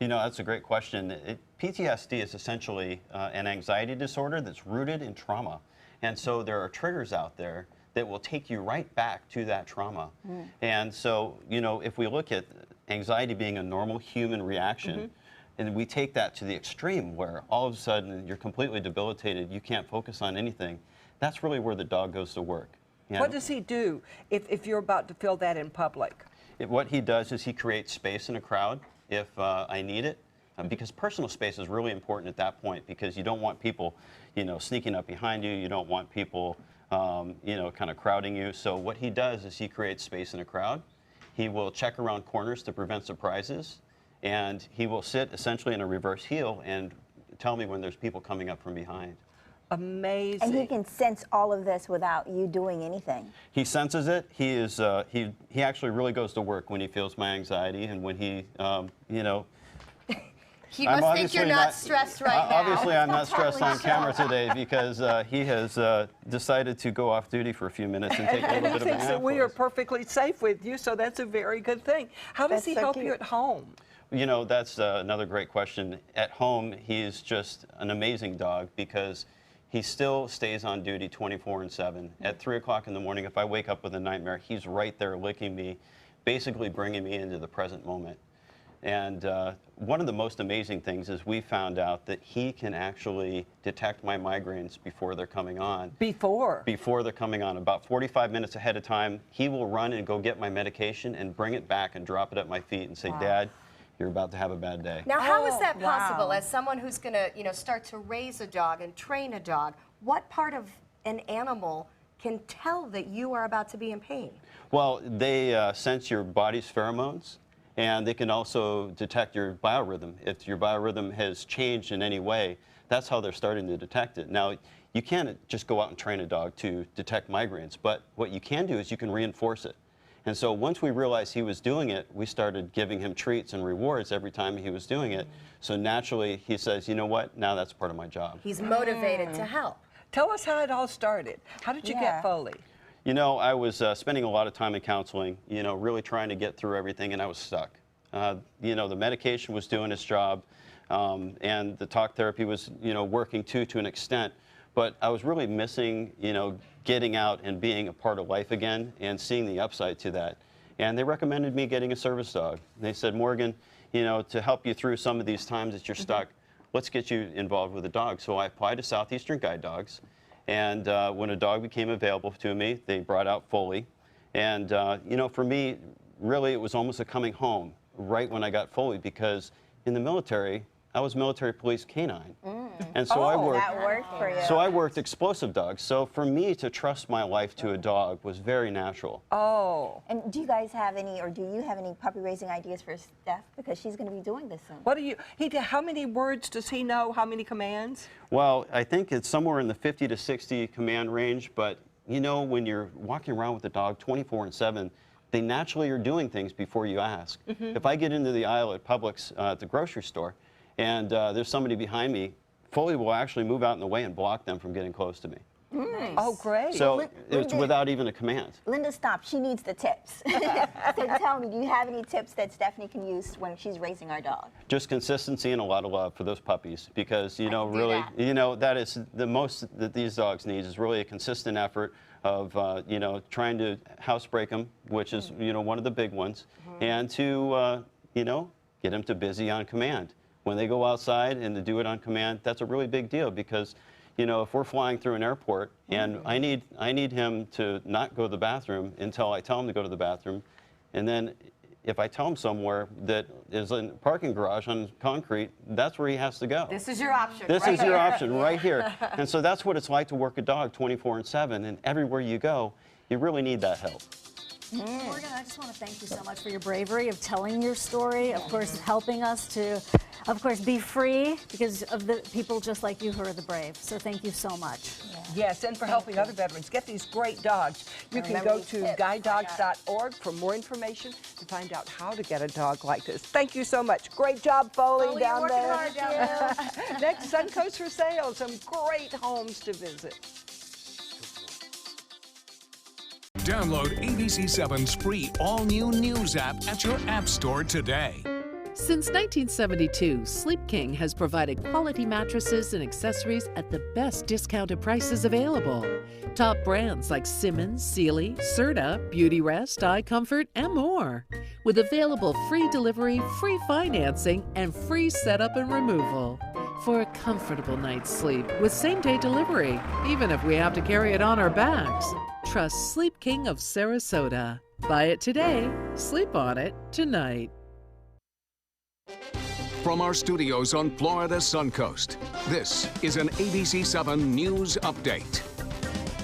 You know, that's a great question. PTSD is essentially an anxiety disorder that's rooted in trauma. And so there are triggers out there that will take you right back to that trauma. And so, you know, if we look at anxiety being a normal human reaction, and we take that to the extreme where all of a sudden you're completely debilitated, you can't focus on anything, that's really where the dog goes to work. You know?
What does he do if you're about to feel that in public?
What he does is he creates space in a crowd if I need it, because personal space is really important at that point, because you don't want people, you know, sneaking up behind you, you don't want people, you know, kind of crowding you. So what he does is he creates space in a crowd. He will check around corners to prevent surprises. And he will sit essentially in a reverse heel and tell me when there's people coming up from behind.
Amazing.
And he can sense all of this without you doing anything.
He senses it. He is he actually really goes to work when he feels my anxiety and when he you know.
He must think you're not stressed right now.
Obviously, I'm not stressed on camera today because he has decided to go off duty for a few minutes and take a little bit of a nap.
And he thinks that we are perfectly safe with you, so that's a very good thing. How does he help you at home?
You know, that's another great question. At home, he's just an amazing dog because he still stays on duty 24/7. At 3 o'clock in the morning, if I wake up with a nightmare, he's right there licking me, basically bringing me into the present moment. And one of the most amazing things is we found out that he can actually detect my migraines before they're coming on.
Before
they're coming on, about 45 minutes ahead of time, he will run and go get my medication and bring it back and drop it at my feet and say, Dad, you're about to have a bad day.
Now, how is that possible? As someone who's going to, start to raise a dog and train a dog, what part of an animal can tell that you are about to be in pain?
Well, they sense your body's pheromones, and they can also detect your biorhythm. If your biorhythm has changed in any way, that's how they're starting to detect it. Now, you can't just go out and train a dog to detect migraines, but what you can do is you can reinforce it. And so once we realized he was doing it, we started giving him treats and rewards every time he was doing it. So naturally, he says, you know what, now that's part of my job.
He's motivated to help.
Tell us how it all started. How did you get Foley?
You know, I was spending a lot of time in counseling, really trying to get through everything, and I was stuck. The medication was doing its job, and the talk therapy was, working to an extent. But I was really missing, getting out and being a part of life again and seeing the upside to that. And they recommended me getting a service dog. They said, Morgan, to help you through some of these times that you're stuck, let's get you involved with a dog. So I applied to Southeastern Guide Dogs. And when a dog became available to me, they brought out Foley. And, for me, really, it was almost a coming home right when I got Foley, because in the military, I was military police canine. And so
that worked for you.
So I worked explosive dogs. So for me to trust my life to a dog was very natural.
And do you guys have any, or do you have any puppy raising ideas for Steph? Because she's going to be doing this soon.
What do you, how many words does he know? How many commands?
Well, I think it's somewhere in the 50 to 60 command range, but when you're walking around with a dog 24/7, they naturally are doing things before you ask. If I get into the aisle at Publix at the grocery store, and there's somebody behind me, Foley will actually move out in the way and block them from getting close to me.
Nice.
Oh, great.
So it's without even a command.
Linda, stop. She needs the tips. So tell me, do you have any tips that Stephanie can use when she's raising our dog?
Just consistency and a lot of love for those puppies, because, really, that is the most that these dogs need is really a consistent effort of, trying to housebreak them, which is, one of the big ones, and to, get them to busy on command. When they go outside and to do it on command, that's a really big deal, because, if we're flying through an airport and I need him to not go to the bathroom until I tell him to go to the bathroom, and then if I tell him somewhere that is a parking garage on concrete, that's where he has to go.
This is your option.
This is your option right here. And so that's what it's like to work a dog 24/7, and everywhere you go, you really need that help.
Morgan, I just want to thank you so much for your bravery of telling your story, of course, helping us to, of course, be free because of the people just like you who are the brave. So thank you so much.
Yes, and for helping other veterans get these great dogs. You can go to guidedogs.org for more information to find out how to get a dog like this. Thank you so much. Great job, Foley, down there.
Hard down there.
Next, Suncoast for sale. Some great homes to visit.
Download ABC7's free all-new news app at your app store today.
Since 1972, Sleep King has provided quality mattresses and accessories at the best discounted prices available. Top brands like Simmons, Sealy, Serta, Beautyrest, iComfort, and more. With available free delivery, free financing, and free setup and removal. For a comfortable night's sleep with same-day delivery, even if we have to carry it on our backs. Trust Sleep King of Sarasota. Buy it today, sleep on it tonight.
From our studios on Florida's Suncoast, this is an ABC7 News Update.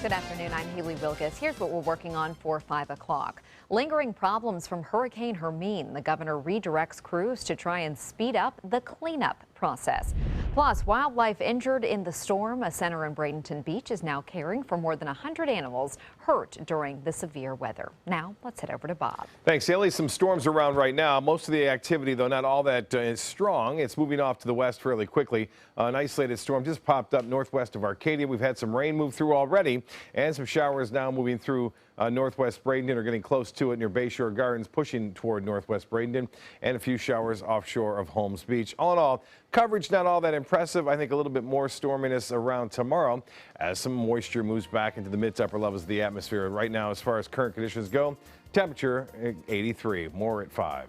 Good afternoon, I'm Haley Wilkes. Here's what we're working on for 5 o'clock. Lingering problems from Hurricane Hermine. The governor redirects crews to try and speed up the cleanup process. Plus, wildlife injured in the storm. A center in Bradenton Beach is now caring for more than 100 animals hurt during the severe weather. Now, let's head over to Bob.
Thanks, Haley. Some storms around right now. Most of the activity, though not all that is strong. It's moving off to the west fairly quickly. An isolated storm just popped up northwest of Arcadia. We've had some rain move through already, and some showers now moving through northwest Bradenton, or getting close to it near Bayshore Gardens, pushing toward northwest Bradenton, and a few showers offshore of Holmes Beach. All in all, coverage not all that impressive. I think a little bit more storminess around tomorrow as some moisture moves back into the mid to upper levels of the atmosphere. Right now, as far as current conditions go, temperature 83, more at 5.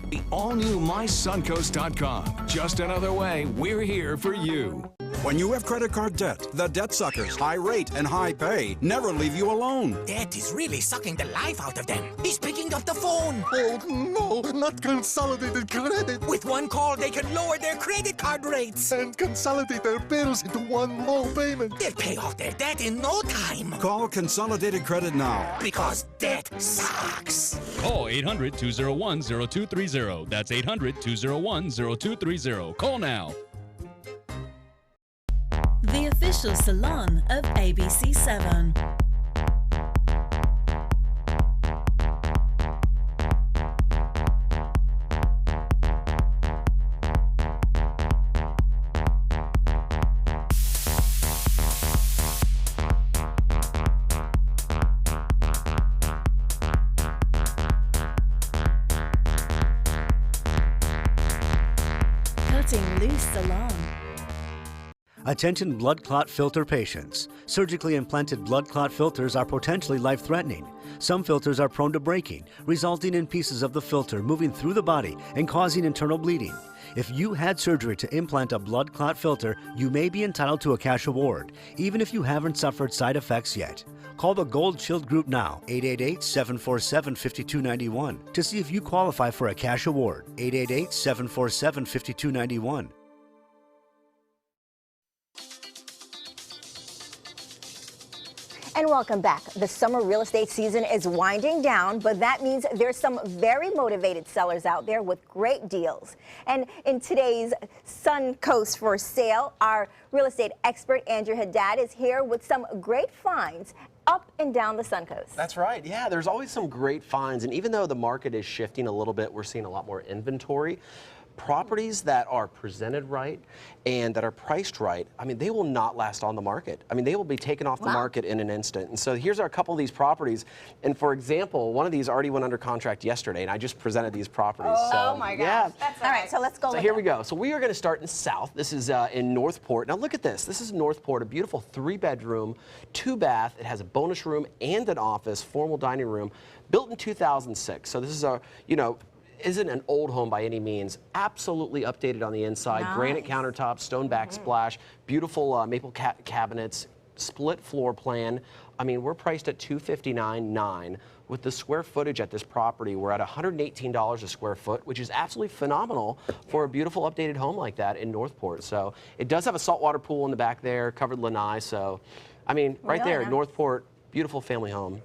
The All new mysuncoast.com. Just another way we're here for you.
When you have credit card debt, the debt suckers, high rate and high pay, never leave you alone.
Debt is really sucking the life out of them. He's picking up the phone.
Oh, no, not consolidated credit.
With one call, they can lower their credit card rates.
And consolidate their bills into one low payment.
They'll pay off their debt in no time.
Call Consolidated Credit now.
Because debt sucks.
Call 800-201-0230. That's 800-201-0230. Call now.
The official salon of ABC7. Cutting Loose Salon.
Attention blood clot filter patients. Surgically implanted blood clot filters are potentially life-threatening. Some filters are prone to breaking, resulting in pieces of the filter moving through the body and causing internal bleeding. If you had surgery to implant a blood clot filter, you may be entitled to a cash award, even if you haven't suffered side effects yet. Call the Gold Shield Group now, 888-747-5291, to see if you qualify for a cash award, 888-747-5291.
And welcome back. The summer real estate season is winding down, but that means there's some very motivated sellers out there with great deals. And in today's Suncoast for Sale, our real estate expert, Andrew Haddad, is here with some great finds up and down the Suncoast.
That's right. Yeah, there's always some great finds. And even though the market is shifting a little bit, we're seeing a lot more inventory. Properties that are presented right and that are priced right, I mean, they will not last on the market. I mean, they will be taken off the market in an instant. And so here's a couple of these properties. And for example, one of these already went under contract yesterday, and I just presented these properties.
Oh my gosh.
Yeah.
All right, so let's go.
So here we go. So we are going to start in South. This is in Northport. Now look at this. This is Northport, a beautiful 3-bedroom, 2-bath. It has a bonus room and an office, formal dining room, built in 2006. So this is a, isn't an old home by any means. Absolutely updated on the inside. Nice. Granite countertops, stone backsplash, beautiful maple cabinets, split floor plan. I mean, we're priced at $259,900. With the square footage at this property, we're at $118 a square foot, which is absolutely phenomenal for a beautiful updated home like that in Northport. So it does have a saltwater pool in the back there, covered lanai. So, I mean, right there, Northport, beautiful family home.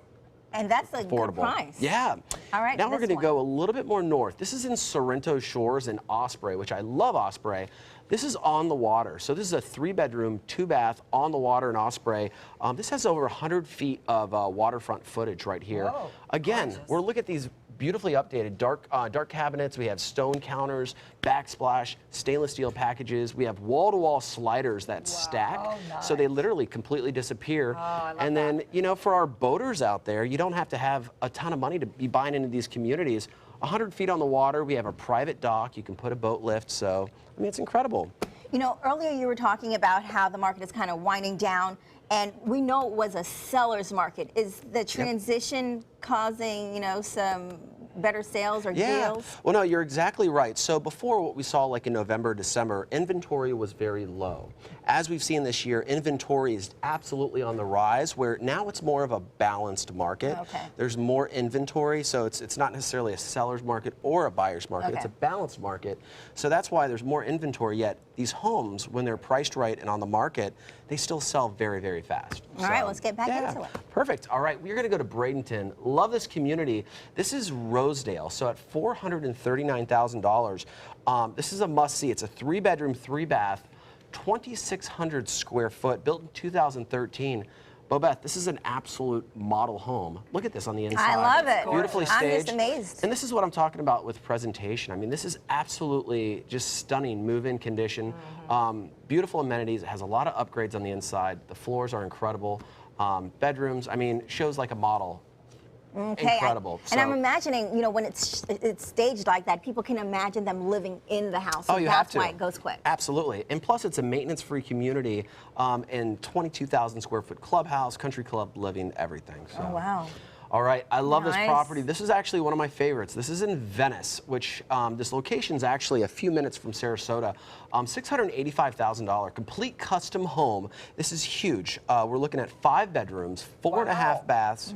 And that's a
affordable.
Good price.
Yeah.
All right.
Now we're going to go a little bit more north. This is in Sorrento Shores in Osprey, which I love Osprey. This is on the water. So this is a 3-bedroom, 2-bath on the water in Osprey. This has over 100 feet of waterfront footage right here. Whoa, again, gorgeous. We're looking at these beautifully updated dark cabinets. We have stone counters, backsplash, stainless steel packages. We have wall-to-wall sliders that stack, so they literally completely disappear. And then, for our boaters out there, you don't have to have a ton of money to be buying into these communities. 100 feet on the water. We have a private dock. You can put a boat lift. So, I mean, it's incredible.
Earlier you were talking about how the market is kind of winding down, and we know it was a seller's market. Is the transition causing, some better sales or deals?
Well, no, you're exactly right. So before, what we saw like in November, December, inventory was very low. As we've seen this year, inventory is absolutely on the rise, where now it's more of a balanced market. Okay. There's more inventory, so it's not necessarily a seller's market or a buyer's market. It's a balanced market. So that's why there's more inventory, yet these homes, when they're priced right and on the market, they still sell very, very fast.
All right, let's get back into it.
Perfect. All right, we're going to go to Bradenton. Love this community. This is Rosedale. So at $439,000, this is a must-see. It's a 3-bedroom, 3-bath, 2,600 square foot, built in 2013. Bobette, this is an absolute model home. Look at this on the inside.
I love it.
Beautifully staged.
I'm just amazed.
And this is what I'm talking about with presentation. I mean, this is absolutely just stunning move-in condition. Beautiful amenities. It has a lot of upgrades on the inside. The floors are incredible. Bedrooms, I mean, shows like a model.
Okay.
Incredible.
And I'm imagining, when it's staged like that, people can imagine them living in the house. So
you have to.
That's why it goes quick.
Absolutely. And plus, it's a maintenance-free community and 22,000 square foot clubhouse, country club living, everything. So.
Oh, wow.
All right, I love this
Nice.
property. This is actually one of my favorites. This is in Venice, which this location is actually a few minutes from Sarasota. $685,000, complete custom home. This is huge. We're looking at 5 bedrooms, 4.5 baths.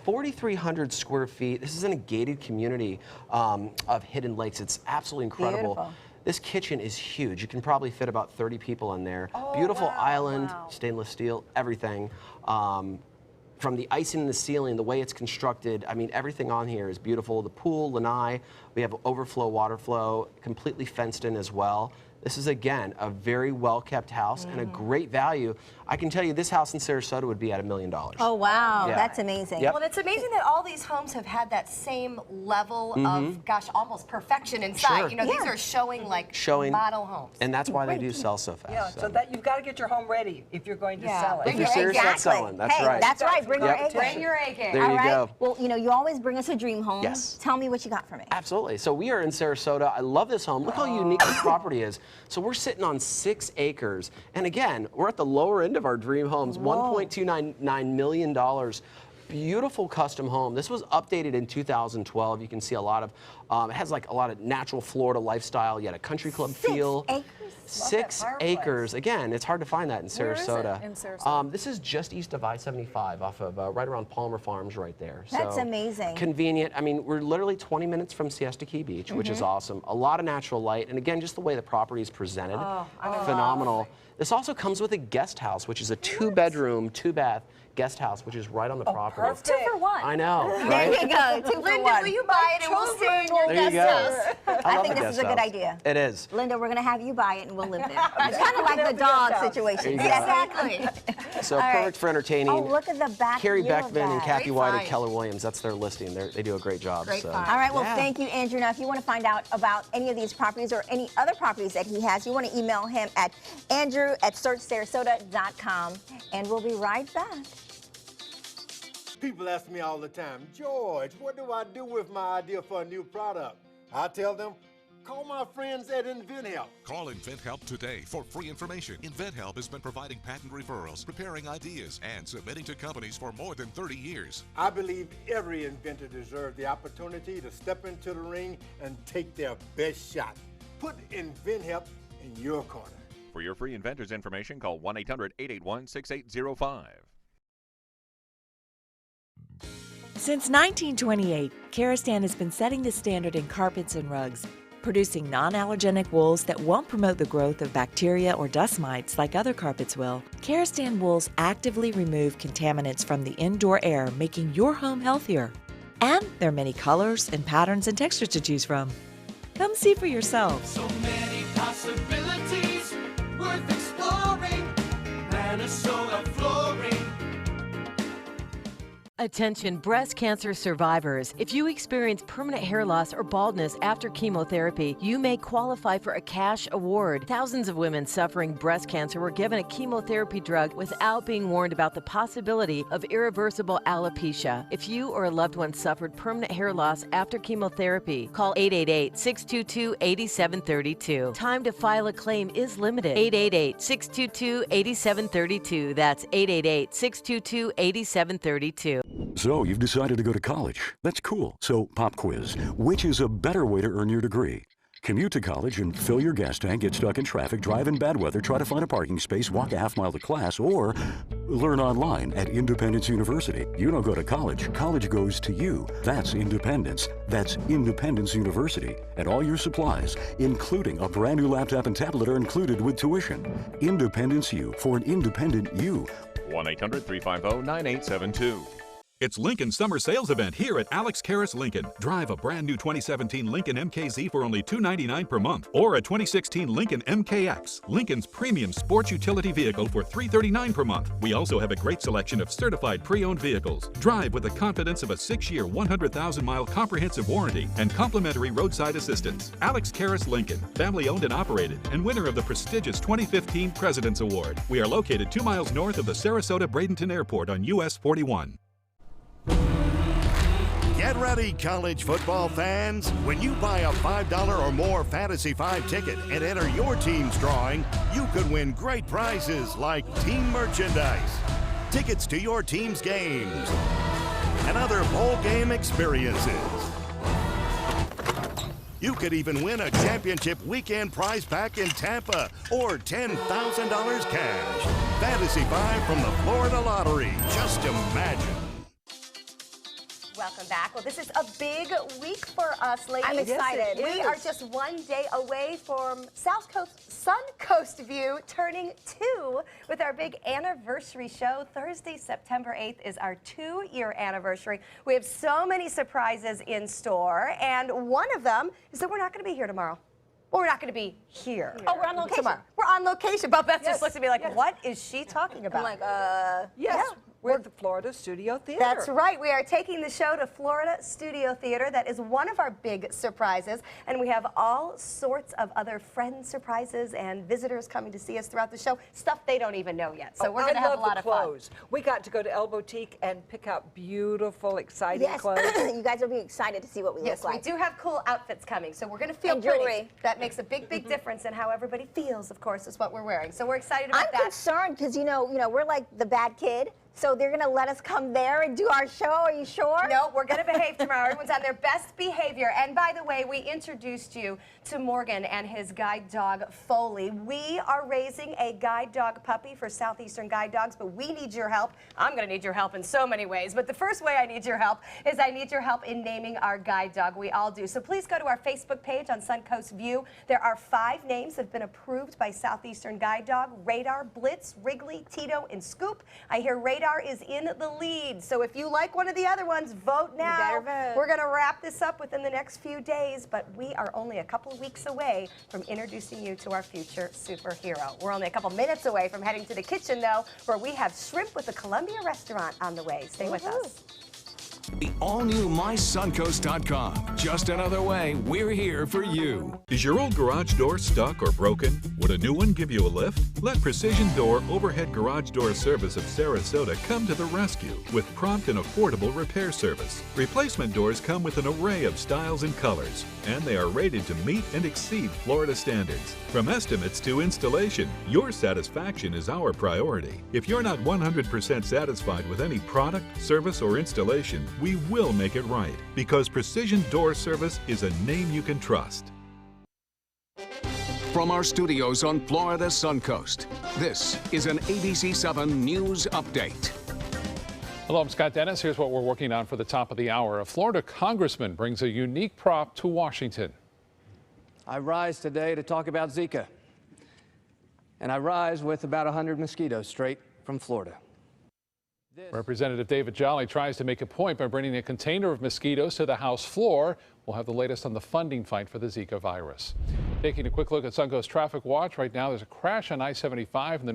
4,300 square feet. This is in a gated community of hidden lakes. It's absolutely incredible.
Beautiful.
This kitchen is huge. You can probably fit about 30 people in there.
Oh,
Beautiful
wow,
island,
wow.
stainless steel, everything. From the icing in the ceiling, the way it's constructed, I mean, everything on here is beautiful. The pool, lanai, we have overflow, water flow, completely fenced in as well. This is, again, a very well-kept house and a great value. I can tell you this house in Sarasota would be at $1 million.
Oh, wow.
Yeah.
That's amazing.
Yep.
Well, it's amazing that all these homes have had that same level of, gosh, almost perfection inside.
Sure.
You know, these are showing like model homes.
And that's why they do sell so fast.
Yeah, so that you've got to get your home ready if you're going to sell it.
If you're serious about selling, that's
hey,
right.
That's right. Bring your
Yep.
A game.
Bring your A game.
There
All
you
right.
go.
Well, you know, you always bring us a dream home.
Yes.
Tell me what you got for me.
Absolutely. So we are in Sarasota. I love this home. Look how unique this property is. So we're sitting on 6 acres. And again, we're at the lower end of our dream homes, $1.299 million. Beautiful custom home. This was updated in 2012. You can see a lot of, it has like a lot of natural Florida lifestyle. You had a country club feel.
6 acres?
6 acres. Again, it's hard to find that in
Where is it
Sarasota.
in Sarasota?
This is just east of I-75, off of right around Palmer Farms, right there.
That's
So,
amazing.
Convenient. I mean, we're literally 20 minutes from Siesta Key Beach, which is awesome. A lot of natural light, and again, just the way the property is presented, phenomenal. This also comes with a guest house, which is a 2-bedroom, 2-bath guest house, which is right on the property.
perfect.
2 for 1.
I know,
There
right?
you go. 2 for
Linda,
1.
will you buy it and we'll stay in your
There you
guest
go.
house?
I
love
think
the
this is
guest
a good
house.
idea.
It is.
Linda, we're going to have you buy it and we'll live there. It's kind of like the dog situation.
There you go.
Exactly.
So
All right.
perfect for entertaining.
Oh, look at the back
Carrie
view of
Beckman and
that.
Kathy
Great
White and
find.
Keller Williams, that's their listing. They do a great job.
Great
so.
find.
All right, well,
Yeah.
thank you, Andrew. Now, if you want to find out about any of these properties or any other properties that he has, you want to email him at andrew@searchsarasota.com, and we'll be right back.
People ask me all the time, George, what do I do with my idea for a new product? I tell them, call my friends at InventHelp.
Call InventHelp today for free information. InventHelp has been providing patent referrals, preparing ideas, and submitting to companies for more than 30 years.
I believe every inventor deserves the opportunity to step into the ring and take their best shot. Put InventHelp in your corner.
For your free inventors information, call 1-800-881-6805.
Since 1928, Karastan has been setting the standard in carpets and rugs, producing non-allergenic wools that won't promote the growth of bacteria or dust mites like other carpets will. Karastan wools actively remove contaminants from the indoor air, making your home healthier. And there are many colors and patterns and textures to choose from. Come see for yourself.
So many possibilities worth exploring. Minnesota Flooring.
Attention breast cancer survivors. If you experience permanent hair loss or baldness after chemotherapy, you may qualify for a cash award. Thousands of women suffering breast cancer were given a chemotherapy drug without being warned about the possibility of irreversible alopecia. If you or a loved one suffered permanent hair loss after chemotherapy, call 888-622-8732. Time to file a claim is limited. 888-622-8732. That's 888-622-8732.
So you've decided to go to college. That's cool. So pop quiz. Which is a better way to earn your degree? Commute to college and fill your gas tank, get stuck in traffic, drive in bad weather, try to find a parking space, walk a half-mile to class, or learn online at Independence University. You don't go to college. College goes to you. That's independence. That's Independence University. And all your supplies, including a brand new laptop and tablet, are included with tuition. Independence U for an independent you.
1-800-350-9872.
It's Lincoln's summer sales event here at Alex Karras Lincoln. Drive a brand new 2017 Lincoln MKZ for only $299 per month, or a 2016 Lincoln MKX, Lincoln's premium sports utility vehicle, for $339 per month. We also have a great selection of certified pre-owned vehicles. Drive with the confidence of a 6-year, 100,000-mile comprehensive warranty and complimentary roadside assistance. Alex Karras Lincoln, family-owned and operated, and winner of the prestigious 2015 President's Award. We are located 2 miles north of the Sarasota-Bradenton Airport on US 41.
Get ready, college football fans. When you buy a $5 or more Fantasy 5 ticket and enter your team's drawing, you could win great prizes like team merchandise, tickets to your team's games, and other bowl game experiences. You could even win a championship weekend prize pack in Tampa or $10,000 cash. Fantasy 5 from the Florida Lottery. Just imagine.
Welcome back. Well, this is a big week for us, ladies.
I'm excited.
Yes, we are just one day away from Suncoast View turning 2 with our big anniversary show. Thursday, September 8th is our 2-year anniversary. We have so many surprises in store, and one of them is that we're not going to be here tomorrow. Well, we're not going to be here.
Oh, we're on location.
Tomorrow. We're on location. But Beth just looked at me like, what is she talking about?
I'm like,
Yes,
Yeah.
we're at the Florida Studio Theater.
That's right. We are taking the show to Florida Studio Theater. That is one of our big surprises. And we have all sorts of other friend surprises and visitors coming to see us throughout the show. Stuff they don't even know yet. So we're going to have a lot of
clothes. We got to go to El Boutique and pick out beautiful, exciting
yes,
clothes.
you guys will be excited to see what we
Yes,
look like.
we do have cool outfits coming, so we're going to feel
And
pretty.
jewelry.
That makes a big, big difference in how everybody feels, of course, is what we're wearing. So we're excited about
I'm
that.
concerned because, you know, we're like the bad kid. So they're going to let us come there and do our show. Are you sure?
No, we're going to behave tomorrow. Everyone's on their best behavior. And by the way, we introduced you to Morgan and his guide dog, Foley. We are raising a guide dog puppy for Southeastern Guide Dogs, but we need your help. I'm going to need your help in so many ways. But the first way I need your help is I need your help in naming our guide dog. We all do. So please go to our Facebook page on Suncoast View. There are 5 names that have been approved by Southeastern Guide Dog: Radar, Blitz, Wrigley, Tito, and Scoop. I hear Radar is in the lead. So if you like one of the other ones, vote now.
You better vote.
We're going to wrap this up within the next few days, but we are only a couple of weeks away from introducing you to our future superhero. We're only a couple minutes away from heading to the kitchen, though, where we have shrimp with the Columbia restaurant on the way. Stay with us.
The all-new MySuncoast.com. Just another way we're here for you.
Is your old garage door stuck or broken? Would a new one give you a lift? Let Precision Door Overhead Garage Door Service of Sarasota come to the rescue with prompt and affordable repair service. Replacement doors come with an array of styles and colors, and they are rated to meet and exceed Florida standards. From estimates to installation, your satisfaction is our priority. If you're not 100% satisfied with any product, service, or installation, we will make it right, because Precision Door Service is a name you can trust.
From our studios on Florida's Suncoast, this is an ABC7 News Update.
Hello, I'm Scott Dennis. Here's what we're working on for the top of the hour. A Florida congressman brings a unique prop to Washington.
I rise today to talk about Zika. And I rise with about 100 mosquitoes straight from Florida.
Representative David Jolly tries to make a point by bringing a container of mosquitoes to the House floor. We'll have the latest on the funding fight for the Zika virus. Taking a quick look at Suncoast Traffic Watch. Right now, there's a crash on I-75 in the